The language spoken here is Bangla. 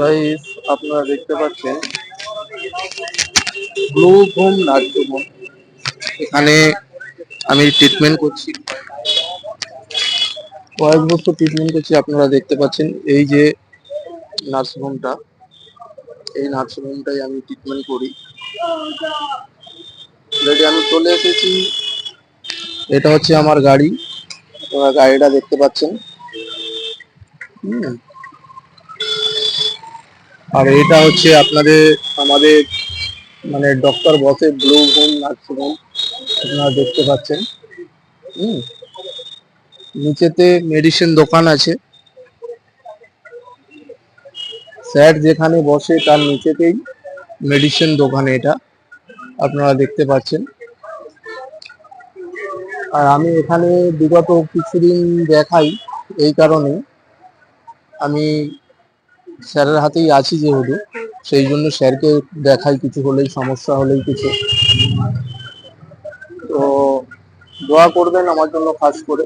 গাইস, আপনারা দেখতে পাচ্ছেন ব্লু হোম নার্সিং হোম। এখানে আমি ট্রিটমেন্ট করছি, কয়েক বছর ট্রিটমেন্ট করছি। আপনারা দেখতে পাচ্ছেন এই যে নার্সিং হোমটা, এই নার্সিং হোমটাই আমি ট্রিটমেন্ট করি। অলরেডি আমি চলে এসেছি। এটা হচ্ছে আমার গাড়ি, আপনারা গাড়িটা দেখতে পাচ্ছেন। হুম। আর এটা হচ্ছে আমাদের মানে ডক্টর বসে ব্লু হোম নার্সিং হোম, আপনারা দেখতে পাচ্ছেন। হুম। নিচেতে মেডিসিন দোকান আছে, স্যার যেখানে বসে তার নিচেতেই মেডিসিন দোকান, এটা আপনারা দেখতে পাচ্ছেন। আর আমি এখানে বিগত কিছুদিন দেখাই, এই কারণে আমি স্যারের হাতেই আছি যেহেতু, সেই জন্য স্যারকে দেখাই, কিছু হলেই সমস্যা হলেই কিছু। তো দোয়া করবেন আমার জন্য খাস করে।